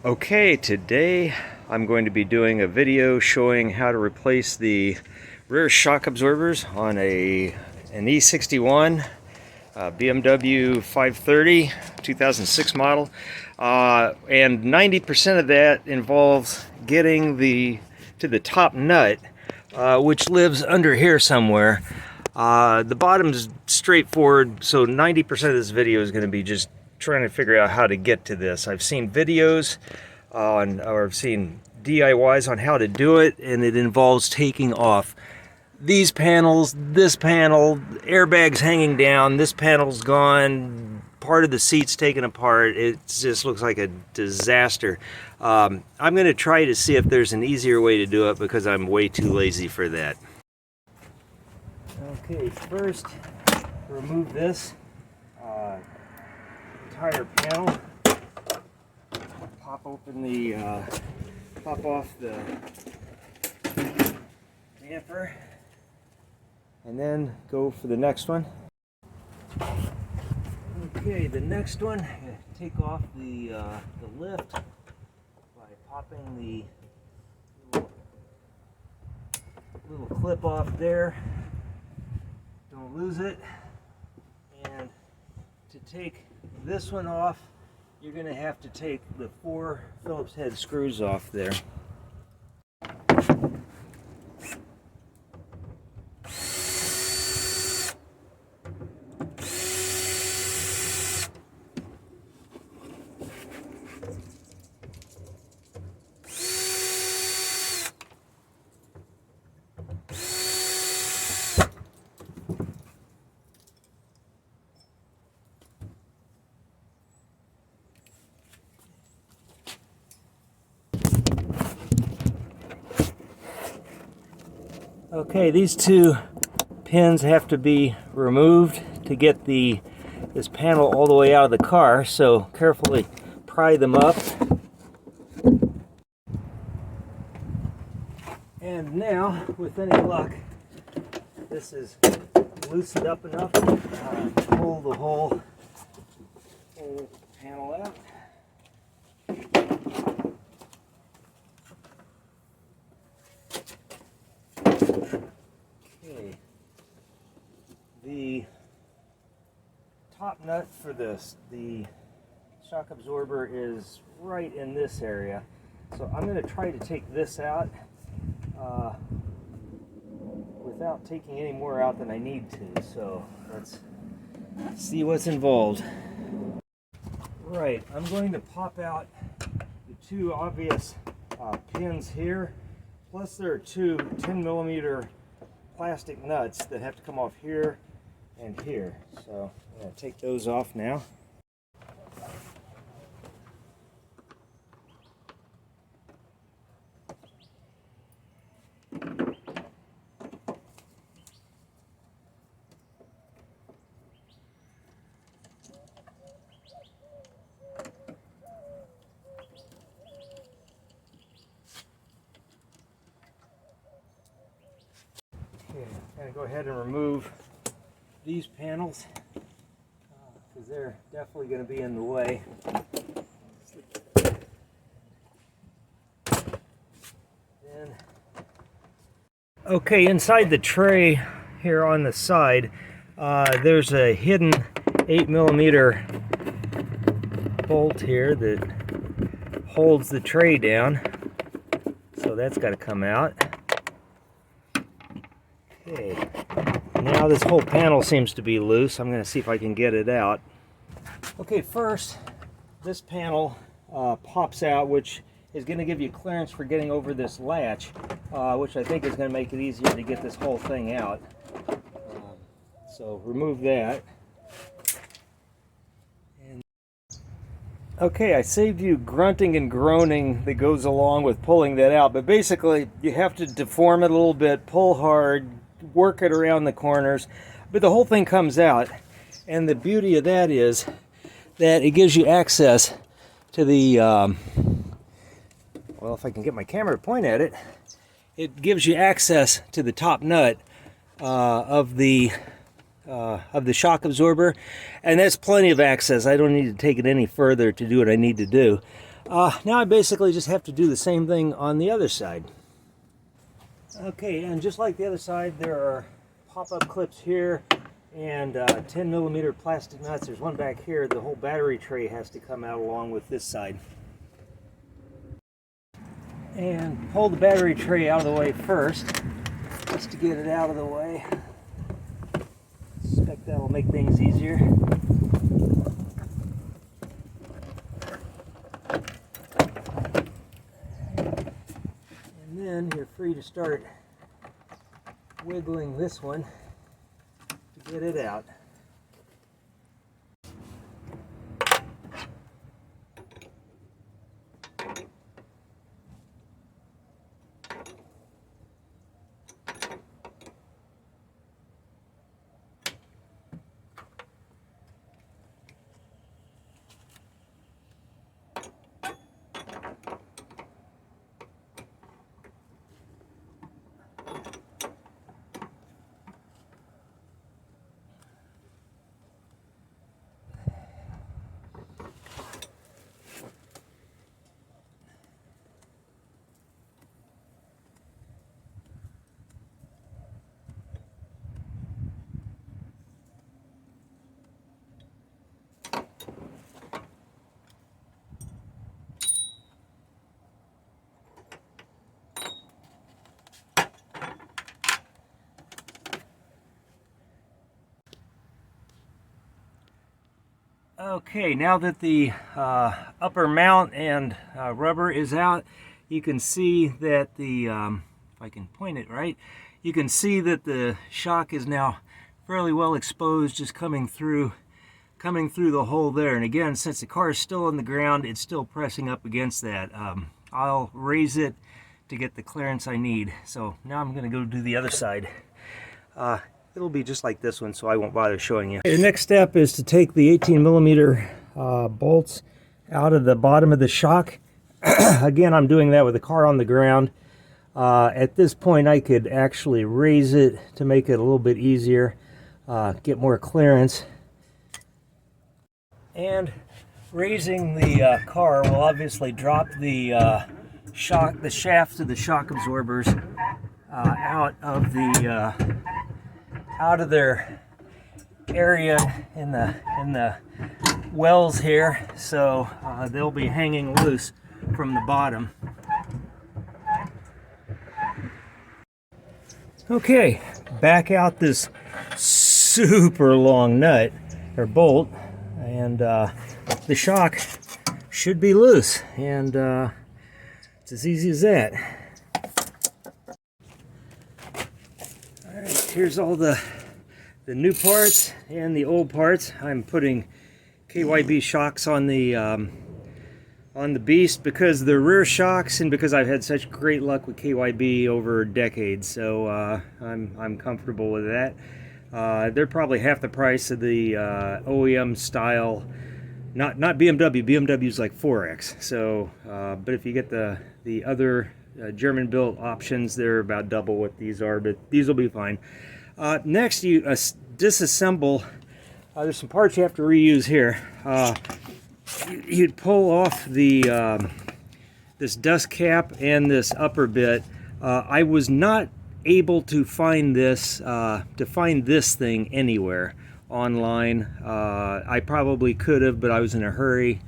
Okay, today I'm going to be doing a video showing how to replace the rear shock absorbers on an E61 BMW 530 2006 model, and 90% of that involves getting to the top nut, which lives under here somewhere. The bottom's straightforward, so 90% of this video is going to be just trying to figure out how to get to this. I've seen videos or I've seen DIYs on how to do it, and it involves taking off these panels, this panel, airbags hanging down, this panel's gone, part of the seat's taken apart. It just looks like a disaster. I'm going to try to see if there's an easier way to do it because I'm way too lazy for that. Okay, first remove this entire panel. Pop off the damper, and then go for the next one. Okay, the next one, take off the lift by popping the little clip off there. Don't lose it. And to take this one off, you're going to have to take the 4 Phillips head screws off there. Okay, these 2 pins have to be removed to get this panel all the way out of the car, so carefully pry them up. And now, with any luck, this is loosened up enough to pull the whole panel out. Okay, the top nut for the shock absorber is right in this area, so I'm going to try to take this out without taking any more out than I need to. So let's see what's involved. Right, I'm going to pop out the 2 obvious pins here. Plus there are 2 10mm plastic nuts that have to come off here and here. So I'm going to take those off now. Okay, I'm going to go ahead and remove these panels because they're definitely going to be in the way. Okay, inside the tray here on the side, there's a hidden 8mm bolt here that holds the tray down, so that's got to come out. Okay, now this whole panel seems to be loose. I'm going to see if I can get it out. Okay, first, this panel pops out, which is going to give you clearance for getting over this latch, which I think is going to make it easier to get this whole thing out. So remove that. Okay, I saved you grunting and groaning that goes along with pulling that out, but basically you have to deform it a little bit, pull hard, work it around the corners, but the whole thing comes out. And the beauty of that is that it gives you access to the well, if I can get my camera to point at it, it gives you access to the top nut of the shock absorber, and that's plenty of access. I don't need to take it any further to do what I need to do. Now I basically just have to do the same thing on the other side. Okay, and just like the other side, there are pop-up clips here and 10mm plastic nuts. There's one back here. The whole battery tray has to come out along with this side. And pull the battery tray out of the way first, just to get it out of the way. Suspect that'll make things easier. And then you're free to start wiggling this one to get it out. Okay, now that the upper mount and rubber is out, you can see that the, if I can point it right, you can see that the shock is now fairly well exposed, just coming through the hole there. And again, since the car is still on the ground, it's still pressing up against that. I'll raise it to get the clearance I need. So now I'm going to go do the other side. It'll be just like this one, so I won't bother showing you. The next step is to take the 18mm bolts out of the bottom of the shock. Again, I'm doing that with the car on the ground. At this point, I could actually raise it to make it a little bit easier, get more clearance. And raising the car will obviously drop the shafts of the shock absorbers out of their area in the wells here, so they'll be hanging loose from the bottom. Okay, back out this super long nut or bolt, and the shock should be loose, and it's as easy as that. Here's all the new parts and the old parts. I'm putting KYB shocks on the Beast because they're rear shocks and because I've had such great luck with KYB over decades. So I'm comfortable with that. They're probably half the price of the OEM style. Not BMW. BMW's like 4X. So, but if you get the other German-built options, they're about double what these are, but these will be fine. Next, you disassemble. There's some parts you have to reuse here. You'd pull off the this dust cap and this upper bit. I was not able to find this thing anywhere online. I probably could have, but I was in a hurry.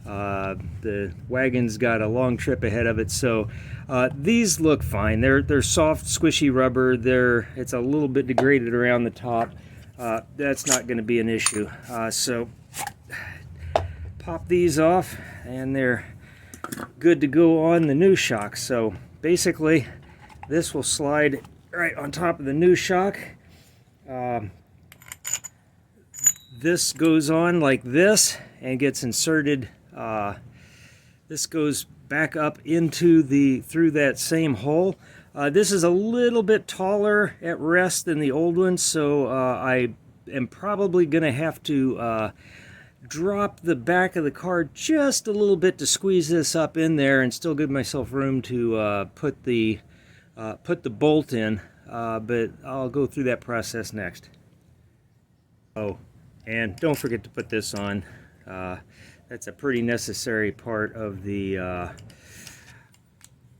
The wagon's got a long trip ahead of it, so these look fine. They're soft, squishy rubber. It's a little bit degraded around the top. That's not going to be an issue. So pop these off, and they're good to go on the new shock. So basically, this will slide right on top of the new shock. This goes on like this and gets inserted. This goes back up into through that same hole. This is a little bit taller at rest than the old one, so I am probably going to have to drop the back of the car just a little bit to squeeze this up in there and still give myself room to put the bolt in. But I'll go through that process next. Oh, and don't forget to put this on. that's a pretty necessary part of the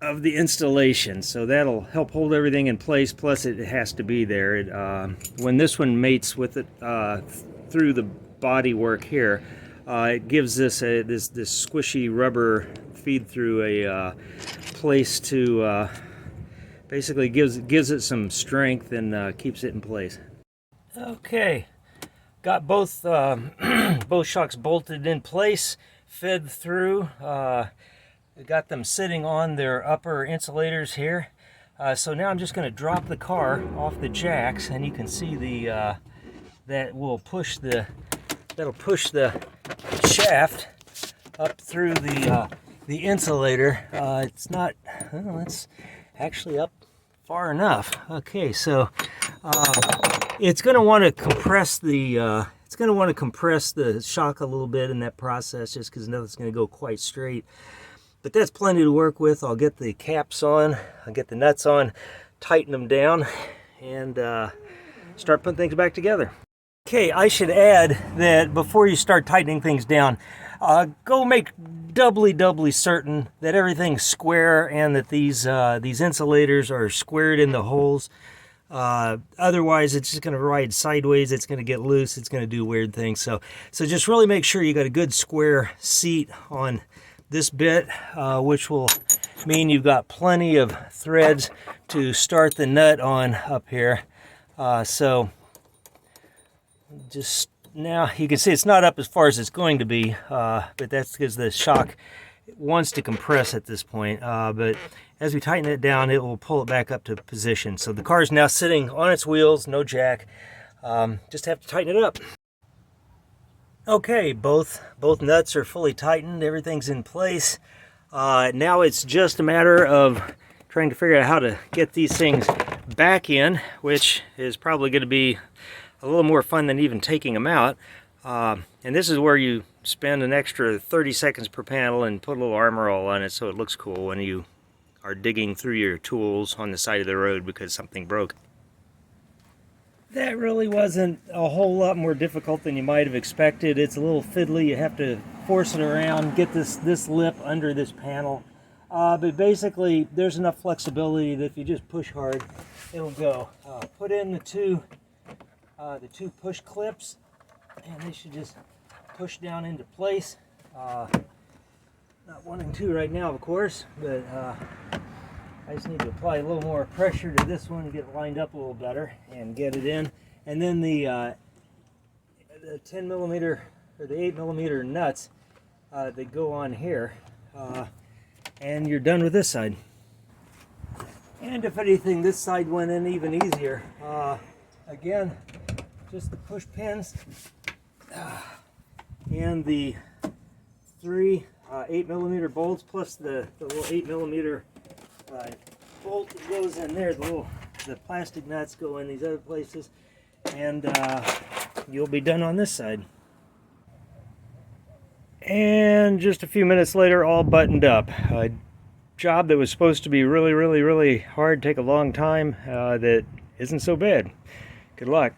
installation. So that'll help hold everything in place. Plus, it has to be there. When this one mates with it through the body work here, it gives this this squishy rubber feed through a place to basically gives it some strength and keeps it in place. Okay, got both both shocks bolted in place, fed through. Got them sitting on their upper insulators here. So now I'm just going to drop the car off the jacks, and you can see the that'll push the shaft up through the insulator. It's not, well, it's actually up far enough. Okay, so it's going to want to compress the shock a little bit in that process, just because nothing's going to go quite straight. But that's plenty to work with. I'll get the caps on, I'll get the nuts on, tighten them down, and start putting things back together. Okay, I should add that before you start tightening things down, go make doubly certain that everything's square and that these insulators are squared in the holes. Otherwise, it's just going to ride sideways. It's going to get loose. It's going to do weird things. So just really make sure you got a good square seat on this bit, which will mean you've got plenty of threads to start the nut on up here. So just now you can see it's not up as far as it's going to be, but that's because the shock wants to compress at this point. But as we tighten it down, it will pull it back up to position. So the car is now sitting on its wheels, no jack. Just have to tighten it up. Okay, both nuts are fully tightened. Everything's in place. Now it's just a matter of trying to figure out how to get these things back in, which is probably going to be a little more fun than even taking them out. And this is where you spend an extra 30 seconds per panel and put a little armor all on it so it looks cool when you are digging through your tools on the side of the road because something broke. That really wasn't a whole lot more difficult than you might have expected. It's a little fiddly. You have to force it around, get this lip under this panel. But basically, there's enough flexibility that if you just push hard, it'll go. Put in the two push clips, and they should just push down into place. Not wanting to right now, of course, but I just need to apply a little more pressure to this one, get it lined up a little better, and get it in. And then the 10 millimeter or the 8 millimeter nuts that go on here, and you're done with this side. And if anything, this side went in even easier. Again, just the push pins and the three 8 millimeter bolts plus the little 8 millimeter bolt that goes in there. The plastic nuts go in these other places, and you'll be done on this side. And just a few minutes later, all buttoned up. A job that was supposed to be really hard, take a long time, that isn't so bad. Good luck.